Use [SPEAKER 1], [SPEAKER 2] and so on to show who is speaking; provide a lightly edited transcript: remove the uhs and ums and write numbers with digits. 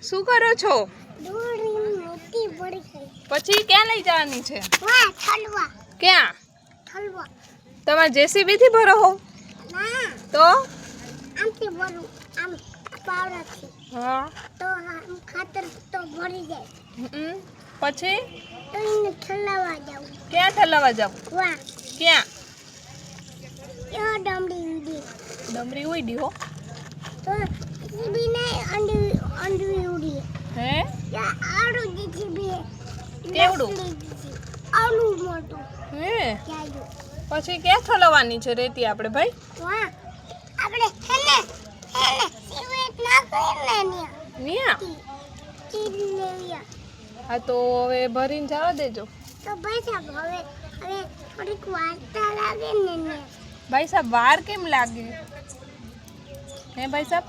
[SPEAKER 1] શું કરો છો? પછી ક્યાં લઈ જવાની છે? ક્યાં? તમે જેસીબી થી ભરો હો? તો હા
[SPEAKER 2] ખાતર તો ભરી જાય.
[SPEAKER 1] પછી
[SPEAKER 2] તો એને ઠલાવા જાવ.
[SPEAKER 1] ક્યાં ઠલાવા જાવ? ક્યાં? ડમરી ઉડી હો
[SPEAKER 2] તો જીબી ને અંડવી ઉડી.
[SPEAKER 1] હે
[SPEAKER 2] આડું જીબી
[SPEAKER 1] કેવડું?
[SPEAKER 2] આડું મોટું.
[SPEAKER 1] હે પછી ક્યાં ઠલવવાની છે રેતી આપણે ભાઈ?
[SPEAKER 2] આપણે હેને સિમેન્ટ નાખીને
[SPEAKER 1] નિયા હા તો હવે ભરીને જવા દેજો.
[SPEAKER 2] તો ભાઈ સાહેબ હવે થોડીક વાર્તા લાગે ને
[SPEAKER 1] ભાઈ સાહેબ વાર કેમ લાગે? હે ભાઈ સાહેબ